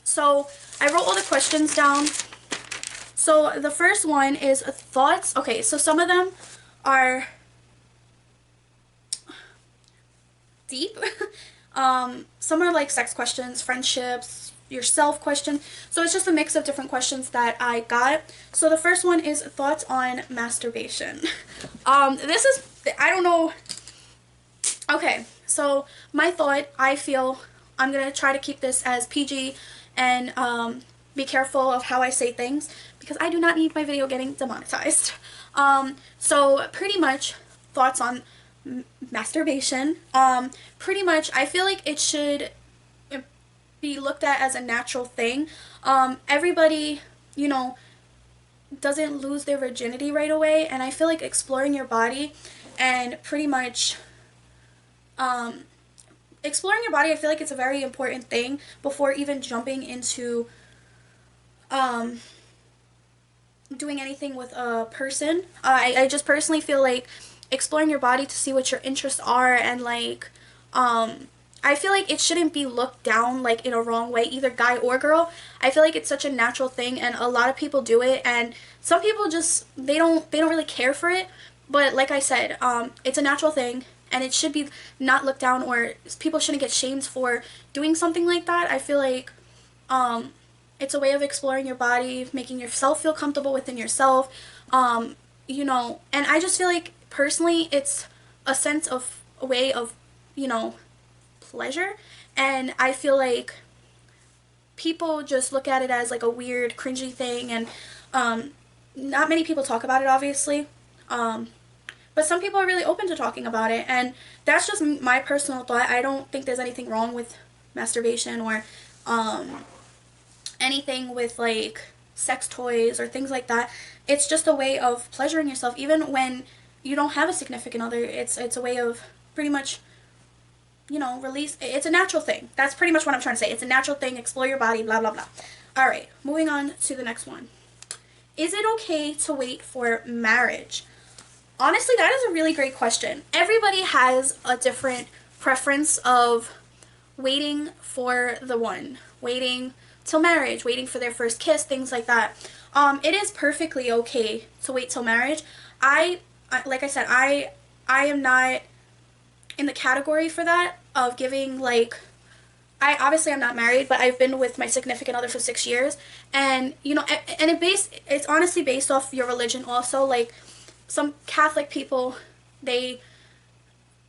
So I wrote all the questions down. So the first one is thoughts. Okay, so some of them are deep. Some are like sex questions, friendships, yourself questions. So it's just a mix of different questions that I got. So the first one is thoughts on masturbation. This is, I don't know. Okay, so my thought, I feel I'm gonna try to keep this as PG and be careful of how I say things because I do not need my video getting demonetized. So pretty much thoughts on masturbation. Pretty much I feel like it should be looked at as a natural thing. Everybody, you know, doesn't lose their virginity right away, and I feel like exploring your body and pretty much exploring your body, I feel like it's a very important thing before even jumping into doing anything with a person. I just personally feel like exploring your body to see what your interests are, and like I feel like it shouldn't be looked down like in a wrong way, either guy or girl. I feel like it's such a natural thing, and a lot of people do it, and some people just they don't really care for it. But like I said, it's a natural thing, and it should be not looked down, or people shouldn't get shamed for doing something like that. I feel like it's a way of exploring your body, making yourself feel comfortable within yourself, you know, and I just feel like personally it's a sense of a way of, you know, pleasure, and I feel like people just look at it as like a weird cringy thing, and not many people talk about it, obviously, but some people are really open to talking about it, and that's just my personal thought. I don't think there's anything wrong with masturbation or anything with like sex toys or things like that. It's just a way of pleasuring yourself, even when you don't have a significant other. It's a way of pretty much, you know, release. It's a natural thing. That's pretty much what I'm trying to say. It's a natural thing. Explore your body, blah blah blah. All right, moving on to the next one. Is it okay to wait for marriage? Honestly, that is a really great question. Everybody has a different preference of waiting for the one, waiting till marriage, waiting for their first kiss, things like that. It is perfectly okay to wait till marriage. Like I said, I am not in the category for that of giving like, I obviously I'm not married, but I've been with my significant other for 6 years, and you know, and it's honestly based off your religion also. Like some Catholic people, they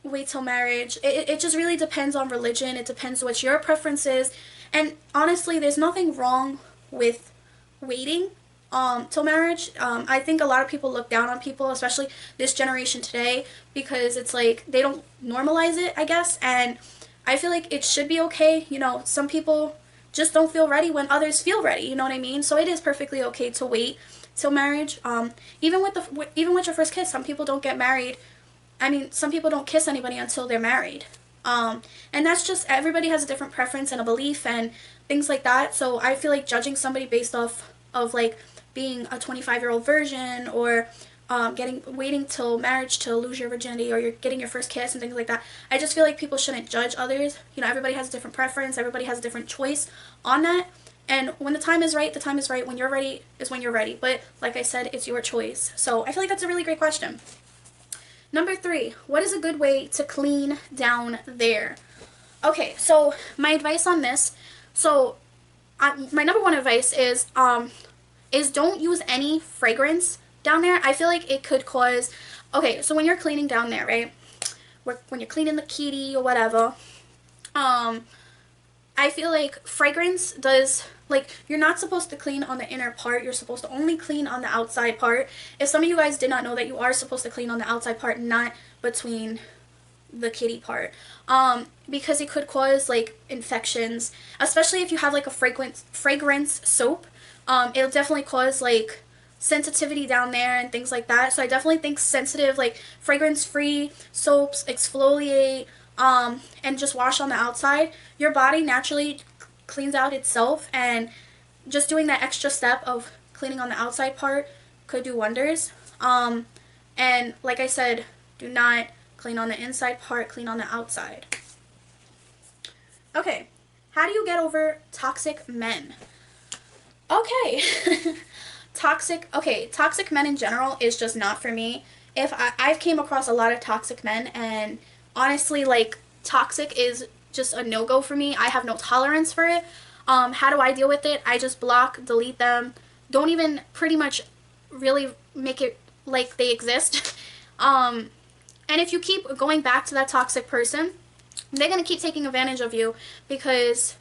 wait till marriage. It just really depends on religion. It depends what your preference is. And honestly, there's nothing wrong with waiting till marriage. I think a lot of people look down on people, especially this generation today, because it's like they don't normalize it, I guess. And I feel like it should be okay. You know, some people just don't feel ready when others feel ready. You know what I mean? So it is perfectly okay to wait till marriage. Even with your first kiss, some people don't get married. I mean, some people don't kiss anybody until they're married. And that's just, everybody has a different preference and a belief and things like that. So I feel like judging somebody based off of like being a 25-year-old virgin, or waiting till marriage to lose your virginity, or you're getting your first kiss and things like that. I just feel like people shouldn't judge others. You know, everybody has a different preference. Everybody has a different choice on that. And when the time is right, the time is right. When you're ready is when you're ready. But like I said, it's your choice. So I feel like that's a really great question. Number 3, what is a good way to clean down there? Okay, so my advice on this, my number 1 advice is don't use any fragrance down there. I feel like it could cause, okay, so when you're cleaning down there, right, when you're cleaning the kitty or whatever, I feel like fragrance does, like, you're not supposed to clean on the inner part. You're supposed to only clean on the outside part. If some of you guys did not know that, you are supposed to clean on the outside part, not between the kitty part. Because it could cause, like, infections, especially if you have, like, a fragrance soap. It'll definitely cause, like, sensitivity down there and things like that. So I definitely think sensitive, like, fragrance-free soaps, exfoliate, and just wash on the outside. Your body naturally cleans out itself, and just doing that extra step of cleaning on the outside part could do wonders. And like I said, do not clean on the inside part, clean on the outside. Okay, how do you get over toxic men. Okay. Toxic men in general is just not for me. I've came across a lot of toxic men, and honestly, like, toxic is just a no-go for me. I have no tolerance for it. How do I deal with it? I just block, delete them. Don't even pretty much really make it like they exist. And if you keep going back to that toxic person, they're going to keep taking advantage of you, because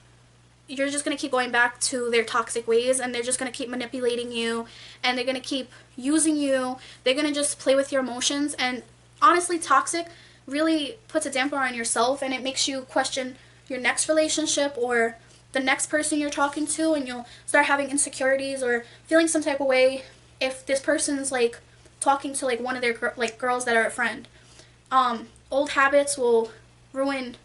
you're just going to keep going back to their toxic ways, and they're just going to keep manipulating you, and they're going to keep using you. They're going to just play with your emotions, and honestly, toxic really puts a damper on yourself, and it makes you question your next relationship or the next person you're talking to, and you'll start having insecurities or feeling some type of way if this person's like talking to like one of their like girls that are a friend. Old habits will ruin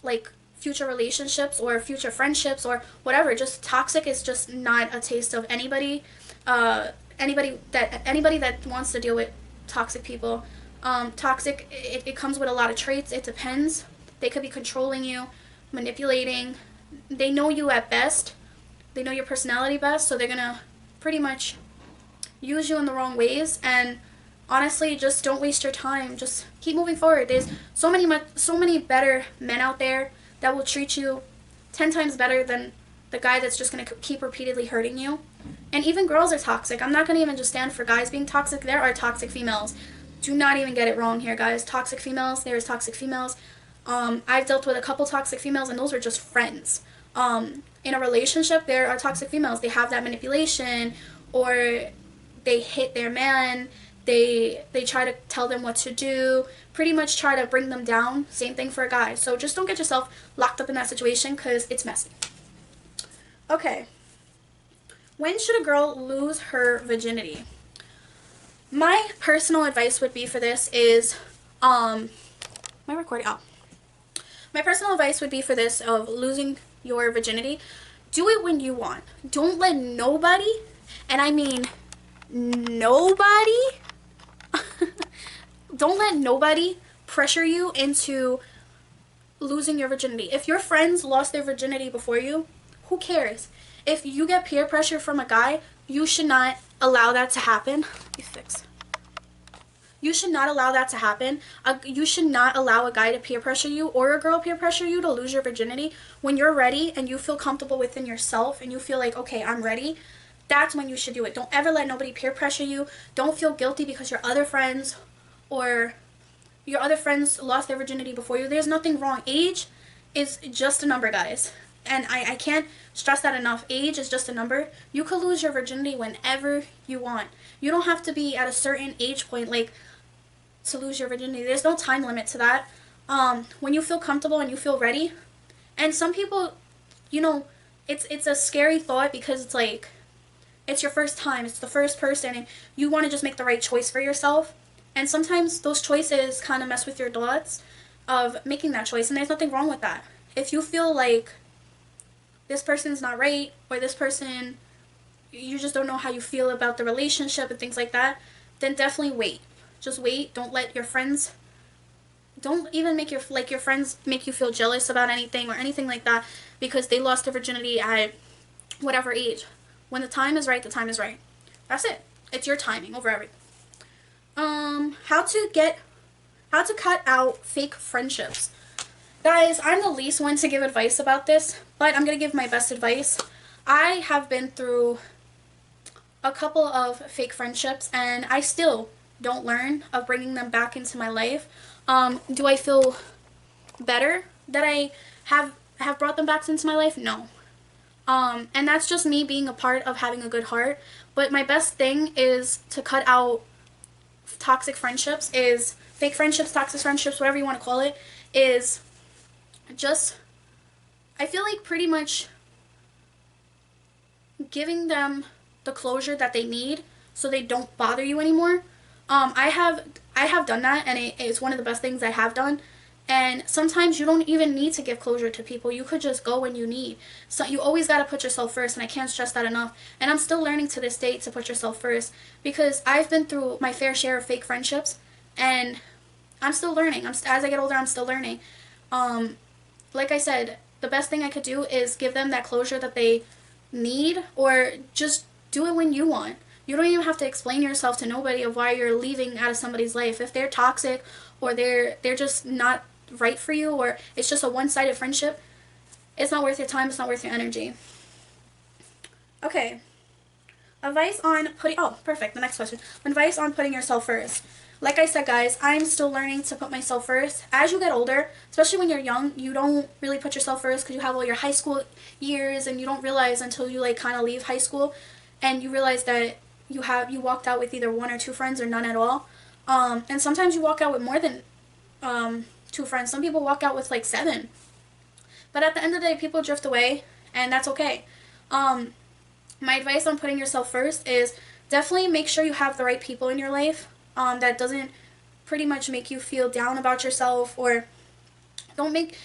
like future relationships or future friendships or whatever. Just toxic is just not a taste of anybody. Anybody that wants to deal with toxic people. Toxic, it comes with a lot of traits. It depends. They could be controlling you, manipulating. They know you at best. They know your personality best, so they're gonna pretty much use you in the wrong ways. And honestly, just don't waste your time. Just keep moving forward. There's so many better men out there that will treat you 10 times better than the guy that's just going to keep repeatedly hurting you. And even girls are toxic. I'm not going to even just stand for guys being toxic. There are toxic females. Do not even get it wrong here, guys. Toxic females. There's toxic females. I've dealt with a couple toxic females, and those are just friends. In a relationship, there are toxic females. They have that manipulation, or they hit their man. They try to tell them what to do, pretty much try to bring them down. Same thing for a guy. So just don't get yourself locked up in that situation, because it's messy. Okay. When should a girl lose her virginity? My personal advice would be for this is, my personal advice would be for this of losing your virginity. Do it when you want. Don't let nobody, and I mean nobody, don't let nobody pressure you into losing your virginity. If your friends lost their virginity before you, who cares? If you get peer pressure from a guy, you should not allow that to happen. You should not allow that to happen. You should not allow a guy to peer pressure you or a girl peer pressure you to lose your virginity. When you're ready and you feel comfortable within yourself and you feel like, okay, I'm ready, that's when you should do it. Don't ever let nobody peer pressure you. Don't feel guilty because your other friends lost their virginity before you. There's nothing wrong. Age is just a number, guys. And I can't stress that enough. Age is just a number. You could lose your virginity whenever you want. You don't have to be at a certain age point like to lose your virginity. There's no time limit to that. When you feel comfortable and you feel ready. And some people, you know, it's a scary thought because it's like, it's your first time. It's the first person, and you want to just make the right choice for yourself. And sometimes those choices kind of mess with your thoughts of making that choice, and there's nothing wrong with that. If you feel like this person's not right, or this person, you just don't know how you feel about the relationship and things like that, then definitely wait. Just wait. Don't let your friends, don't even make your friends make you feel jealous about anything or anything like that because they lost their virginity at whatever age. When the time is right, the time is right. That's it. It's your timing over everything. How to cut out fake friendships. Guys, I'm the least one to give advice about this, but I'm going to give my best advice. I have been through a couple of fake friendships, and I still don't learn of bringing them back into my life. Do I feel better that I have brought them back into my life? No. And that's just me being a part of having a good heart. But my best thing is to cut out toxic friendships, is fake friendships, toxic friendships, whatever you want to call it, is just, I feel like pretty much giving them the closure that they need so they don't bother you anymore. I have done that, and it's one of the best things I have done. And sometimes you don't even need to give closure to people. You could just go when you need. So you always got to put yourself first, and I can't stress that enough. And I'm still learning to this day to put yourself first, because I've been through my fair share of fake friendships, and I'm still learning. As I get older, I'm still learning. Like I said, the best thing I could do is give them that closure that they need, or just do it when you want. You don't even have to explain yourself to nobody of why you're leaving out of somebody's life. If they're toxic, or they're just not right for you, or it's just a one-sided friendship, it's not worth your time, it's not worth your energy. Okay. Advice on putting, oh, perfect, the next question. Advice on putting yourself first. Like I said, guys, I'm still learning to put myself first. As you get older, especially when you're young, you don't really put yourself first because you have all your high school years, and you don't realize until you like kind of leave high school and you realize that you walked out with either one or two friends or none at all. And sometimes you walk out with more than two friends. Some people walk out with like 7. But at the end of the day, people drift away, and that's okay. My advice on putting yourself first is definitely make sure you have the right people in your life that doesn't pretty much make you feel down about yourself, or don't make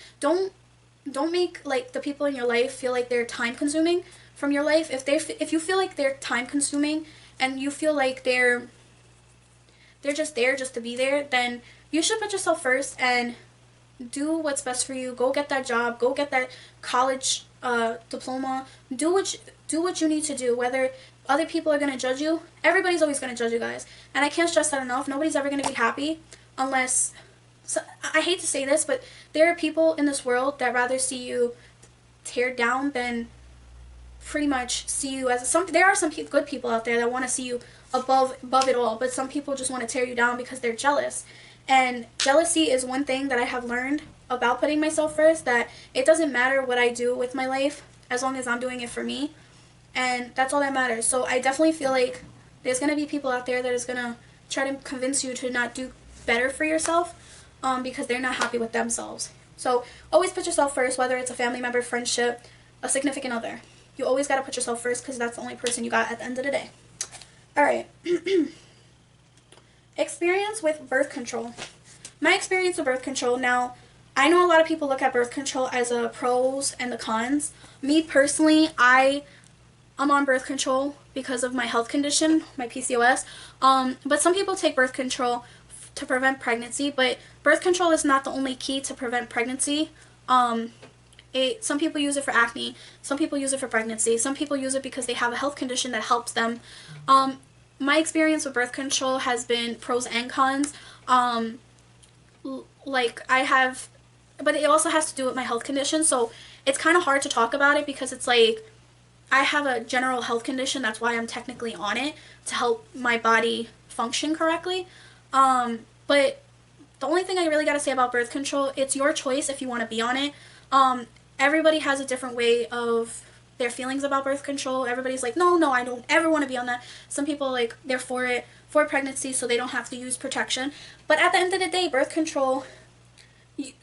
like the people in your life feel like they're time consuming from your life. If you feel like they're time consuming and you feel like they're just there just to be there, then you should put yourself first and do what's best for you. Go get that job, go get that college diploma, do what you need to do. Whether other people are going to judge you, everybody's always going to judge you, guys, and I can't stress that enough. Nobody's ever going to be happy unless, so, I hate to say this, but there are people in this world that rather see you tear down than pretty much see you as there are some good people out there that want to see you above it all, but some people just want to tear you down because they're jealous. And jealousy is one thing that I have learned about putting myself first, that it doesn't matter what I do with my life as long as I'm doing it for me, and that's all that matters. So I definitely feel like there's going to be people out there that is going to try to convince you to not do better for yourself because they're not happy with themselves. So always put yourself first, whether it's a family member, friendship, a significant other. You always got to put yourself first because that's the only person you got at the end of the day. Alright. Experience with birth control. My experience with birth control. Now, I know a lot of people look at birth control as a pros and the cons. Me personally, I'm on birth control because of my health condition, my PCOS. But some people take birth control to prevent pregnancy, but birth control is not the only key to prevent pregnancy. Some people use it for acne, some people use it for pregnancy, some people use it because they have a health condition that helps them. My experience with birth control has been pros and cons. But it also has to do with my health condition, so it's kind of hard to talk about it because it's like, I have a general health condition, that's why I'm technically on it, to help my body function correctly. But the only thing I really gotta say about birth control, it's your choice if you want to be on it. Everybody has a different way of their feelings about birth control. Everybody's like, no, I don't ever want to be on that. Some people, like, they're for it, for pregnancy, so they don't have to use protection. But at the end of the day, birth control,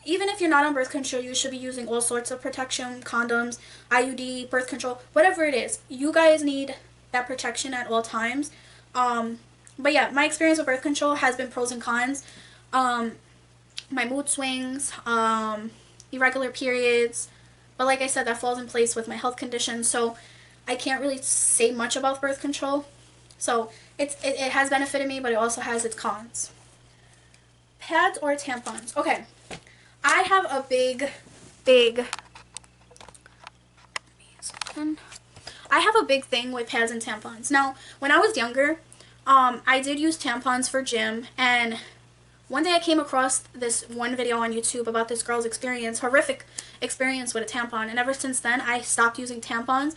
even if you're not on birth control, you should be using all sorts of protection, condoms, IUD, birth control, whatever it is. You guys need that protection at all times. But yeah, my experience with birth control has been pros and cons. My mood swings, irregular periods, but like I said, that falls in place with my health condition, so I can't really say much about birth control. So it has benefited me, but it also has its cons. Pads or tampons? Okay, I have a big thing with pads and tampons. Now, when I was younger, I did use tampons for gym, and one day I came across this one video on YouTube about this girl's horrific experience with a tampon, and ever since then I stopped using tampons.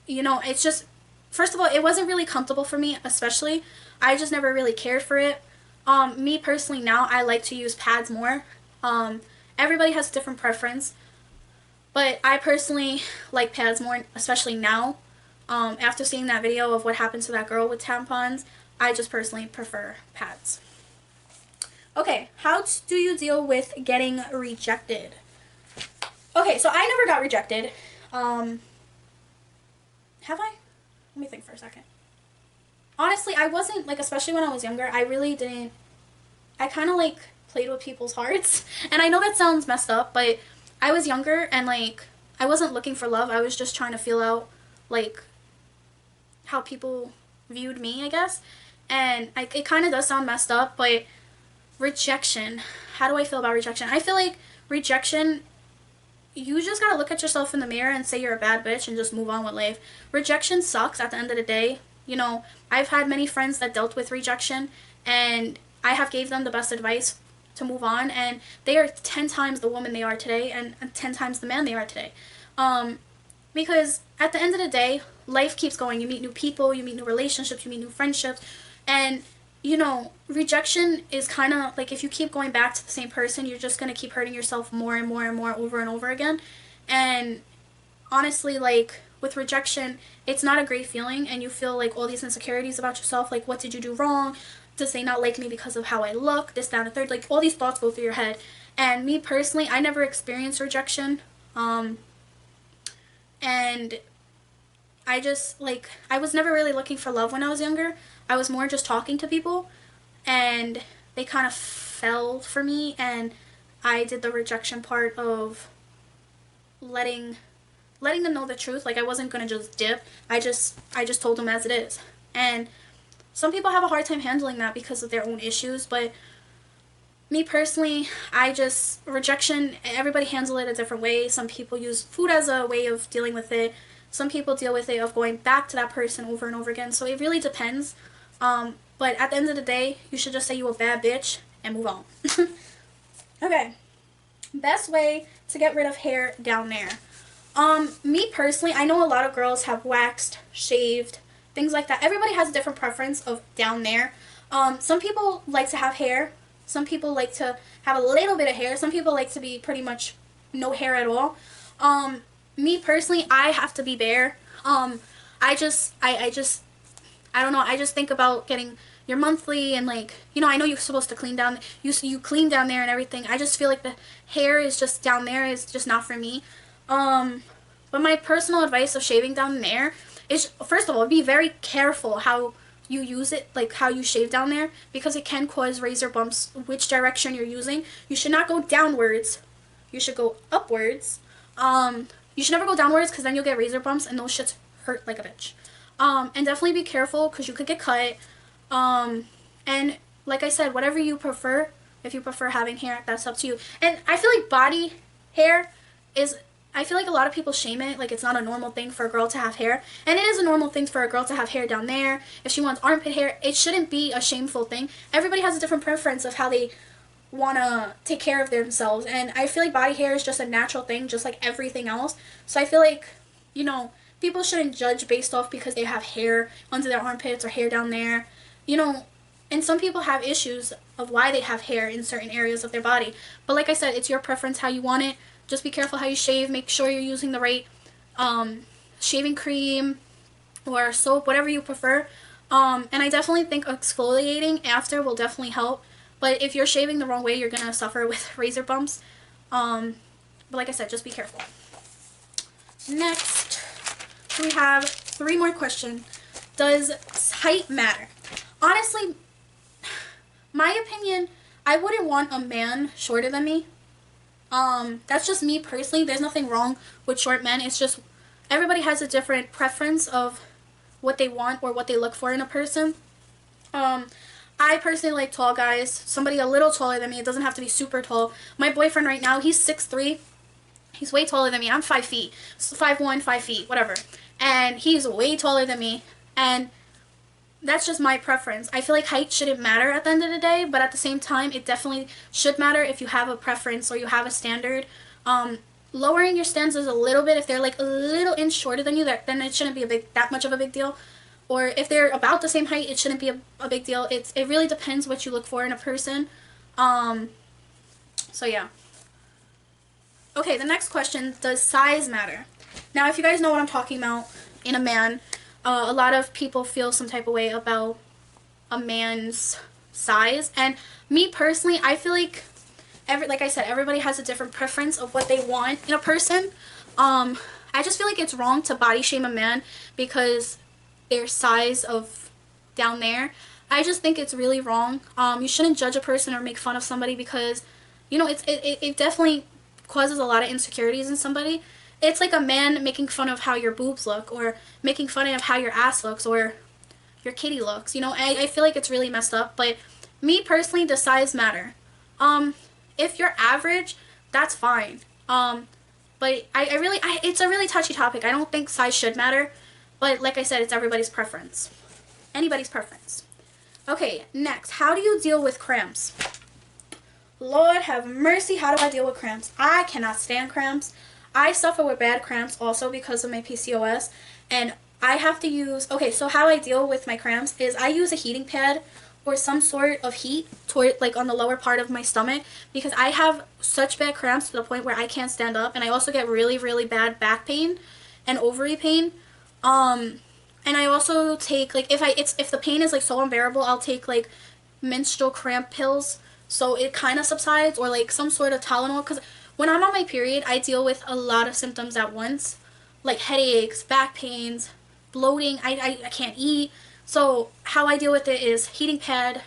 It's just, first of all, it wasn't really comfortable for me, especially. I just never really cared for it. Me personally, now I like to use pads more. Everybody has a different preference, but I personally like pads more, especially now. After seeing that video of what happened to that girl with tampons, I just personally prefer pads. Okay, how do you deal with getting rejected? Okay, so I never got rejected. Have I? Let me think for a second. Honestly, I wasn't, like, especially when I was younger, I really didn't, I kind of, like, played with people's hearts. And I know that sounds messed up, but I was younger and, like, I wasn't looking for love. I was just trying to feel out, like, how people viewed me, I guess. And it kind of does sound messed up, but rejection. How do I feel about rejection? I feel like rejection, you just gotta look at yourself in the mirror and say you're a bad bitch and just move on with life. Rejection sucks at the end of the day. You know, I've had many friends that dealt with rejection, and I have gave them the best advice to move on, and they are 10 times the woman they are today, and 10 times the man they are today. Because at the end of the day, life keeps going. You meet new people, you meet new relationships, you meet new friendships, and you know, rejection is kind of like if you keep going back to the same person, you're just going to keep hurting yourself more and more and more over and over again. And honestly, like with rejection, it's not a great feeling, and you feel like all these insecurities about yourself, like what did you do wrong? Does they not like me because of how I look? This, that, and the third. Like all these thoughts go through your head. And me personally, I never experienced rejection. And I just, like, I was never really looking for love when I was younger. I was more just talking to people, and they kind of fell for me, and I did the rejection part of letting them know the truth. Like, I wasn't going to just dip. I just told them as it is. And some people have a hard time handling that because of their own issues, but me personally, rejection, everybody handles it a different way. Some people use food as a way of dealing with it. Some people deal with it of going back to that person over and over again. So it really depends. But at the end of the day, you should just say you a bad bitch and move on. Okay. Best way to get rid of hair down there. Me personally, I know a lot of girls have waxed, shaved, things like that. Everybody has a different preference of down there. Some people like to have hair. Some people like to have a little bit of hair. Some people like to be pretty much no hair at all. Me personally, I have to be bare. I don't know. I just think about getting your monthly, and like, you know, I know you're supposed to clean down. You clean down there and everything. I just feel like the hair is just down there is just not for me. But my personal advice of shaving down there is, first of all, be very careful how you use it, like how you shave down there, because it can cause razor bumps, which direction you're using. You should not go downwards. You should go upwards. You should never go downwards, because then you'll get razor bumps, and those shits hurt like a bitch. And definitely be careful, because you could get cut. And like I said, whatever you prefer, if you prefer having hair, that's up to you. And I feel like body hair I feel like a lot of people shame it, like it's not a normal thing for a girl to have hair. And it is a normal thing for a girl to have hair down there. If she wants armpit hair, it shouldn't be a shameful thing. Everybody has a different preference of how they want to take care of themselves. And I feel like body hair is just a natural thing, just like everything else. So I feel like, you know, people shouldn't judge based off because they have hair under their armpits or hair down there. You know, and some people have issues of why they have hair in certain areas of their body. But like I said, it's your preference how you want it. Just be careful how you shave. Make sure you're using the right shaving cream or soap, whatever you prefer. And I definitely think exfoliating after will definitely help. But if you're shaving the wrong way, you're going to suffer with razor bumps. But like I said, just be careful. Next, we have 3 more questions. Does height matter? Honestly, my opinion, I wouldn't want a man shorter than me. That's just me personally. There's nothing wrong with short men. It's just everybody has a different preference of what they want or what they look for in a person. I personally like tall guys. Somebody a little taller than me. It doesn't have to be super tall. My boyfriend right now, he's 6'3". He's way taller than me. I'm 5 feet. 5'1", 5 feet, whatever. And he's way taller than me. And that's just my preference. I feel like height shouldn't matter at the end of the day, but at the same time, it definitely should matter if you have a preference or you have a standard. Lowering your standards a little bit, if they're like a little inch shorter than you, then it shouldn't be that much of a big deal. Or if they're about the same height, it shouldn't be a big deal. It really depends what you look for in a person. So yeah. Okay, the next question, does size matter? Now, if you guys know what I'm talking about in a man, a lot of people feel some type of way about a man's size. And me personally, I feel like, like I said, everybody has a different preference of what they want in a person. I just feel like it's wrong to body shame a man because their size of down there. I just think it's really wrong. You shouldn't judge a person or make fun of somebody because, you know, it definitely causes a lot of insecurities in somebody. It's like a man making fun of how your boobs look or making fun of how your ass looks or your kitty looks. You know, I feel like it's really messed up. But me personally, does size matter? If you're average, that's fine. But it's a really touchy topic. I don't think size should matter. But like I said, it's everybody's preference. Anybody's preference. Okay, next. How do you deal with cramps? Lord have mercy, how do I deal with cramps? I cannot stand cramps. I suffer with bad cramps also because of my PCOS. And I have to use... Okay, so how I deal with my cramps is I use a heating pad or some sort of heat toward, like, on the lower part of my stomach, because I have such bad cramps to the point where I can't stand up, and I also get really, really bad back pain and ovary pain. And I also take, like, if the pain is, like, so unbearable, I'll take, like, menstrual cramp pills so it kind of subsides, or, like, some sort of Tylenol, because when I'm on my period, I deal with a lot of symptoms at once, like headaches, back pains, bloating, I can't eat. So how I deal with it is heating pad,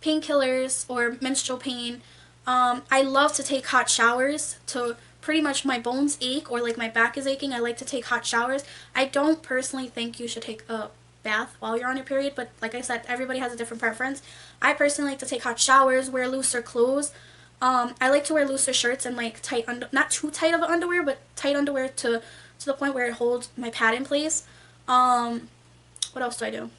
painkillers, or menstrual pain. I love to take hot showers to pretty much my bones ache, or like my back is aching. I like to take hot showers. I don't personally think you should take a bath while you're on your period, but like I said, everybody has a different preference. I personally like to take hot showers, wear looser clothes. I like to wear looser shirts and like tight not too tight of underwear, but tight underwear to the point where it holds my pad in place. What else do I do?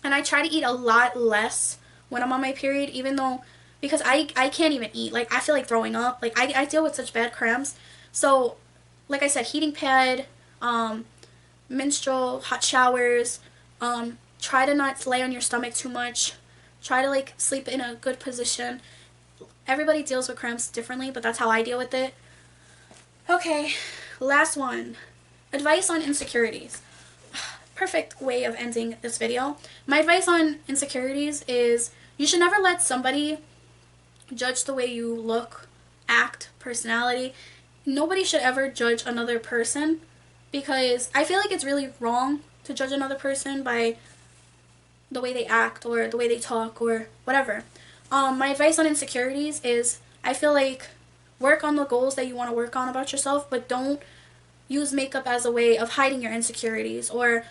And I try to eat a lot less when I'm on my period, even though, because I can't even eat. Like, I feel like throwing up. Like, I deal with such bad cramps. So, like I said, heating pad, menstrual, hot showers, try to not lay on your stomach too much. Try to, like, sleep in a good position. Everybody deals with cramps differently, but that's how I deal with it. Okay, last one. Advice on insecurities. Perfect way of ending this video. My advice on insecurities is you should never let somebody judge the way you look, act, personality. Nobody should ever judge another person, because I feel like it's really wrong to judge another person by the way they act or the way they talk or whatever. My advice on insecurities is I feel like work on the goals that you want to work on about yourself, but don't use makeup as a way of hiding your insecurities, or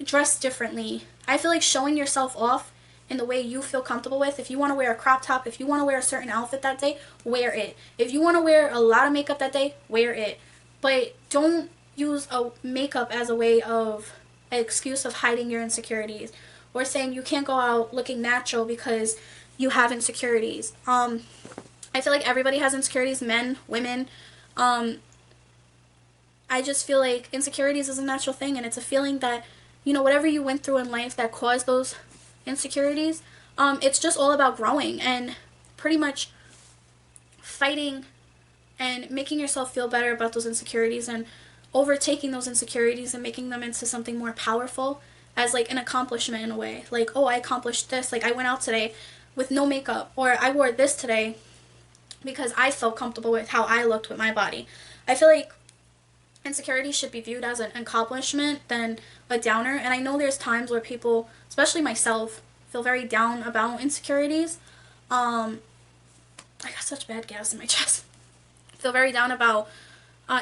dress differently. I feel like showing yourself off in the way you feel comfortable with. If you want to wear a crop top, if you want to wear a certain outfit that day, wear it. If you want to wear a lot of makeup that day, wear it. But don't use a makeup as a way of an excuse of hiding your insecurities, or saying you can't go out looking natural because you have insecurities. I feel like everybody has insecurities, men, women. I just feel like insecurities is a natural thing, and it's a feeling that, you know, whatever you went through in life that caused those insecurities, it's just all about growing and pretty much fighting and making yourself feel better about those insecurities, and overtaking those insecurities and making them into something more powerful as like an accomplishment in a way. Like, oh, I accomplished this. Like, I went out today with no makeup, or I wore this today because I felt comfortable with how I looked with my body. I feel like insecurity should be viewed as an accomplishment than a downer. And I know there's times where people, especially myself, feel very down about insecurities. I got such bad gas in my chest. Feel very down about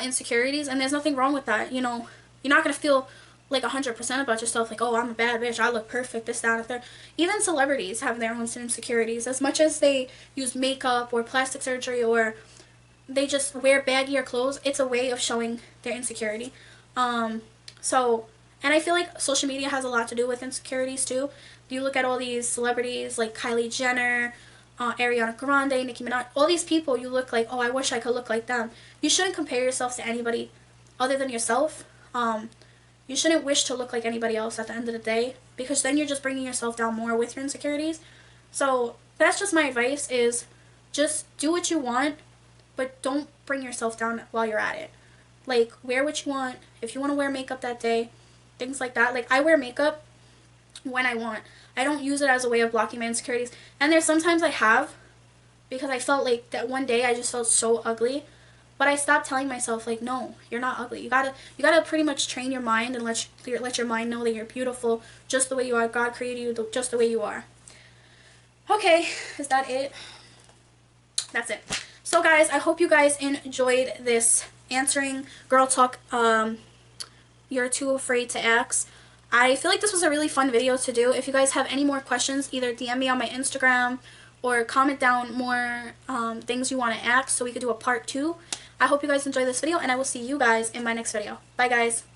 insecurities, and there's nothing wrong with that. You know, you're not going to feel like 100% about yourself, like, oh, I'm a bad bitch, I look perfect, this, that, and the third. Even celebrities have their own insecurities. As much as they use makeup or plastic surgery, or they just wear baggier clothes, it's a way of showing their insecurity. And I feel like social media has a lot to do with insecurities too. You look at all these celebrities like Kylie Jenner, Ariana Grande, Nicki Minaj, all these people, you look like, oh, I wish I could look like them. You shouldn't compare yourself to anybody other than yourself. You shouldn't wish to look like anybody else at the end of the day, because then you're just bringing yourself down more with your insecurities. So that's just my advice, is just do what you want, but don't bring yourself down while you're at it. Like, wear what you want. If you want to wear makeup that day, things like that. Like, I wear makeup when I want. I don't use it as a way of blocking my insecurities. And there's sometimes I have, because I felt like that one day I just felt so ugly. But I stopped telling myself, like, no, you're not ugly. You gotta pretty much train your mind and let your mind know that you're beautiful just the way you are. God created you just the way you are. Okay, is that it? That's it. So guys, I hope you guys enjoyed this answering girl talk. You're too afraid to ask. I feel like this was a really fun video to do. If you guys have any more questions, either DM me on my Instagram or comment down more things you want to ask so we could do a part 2. I hope you guys enjoy this video, and I will see you guys in my next video. Bye, guys.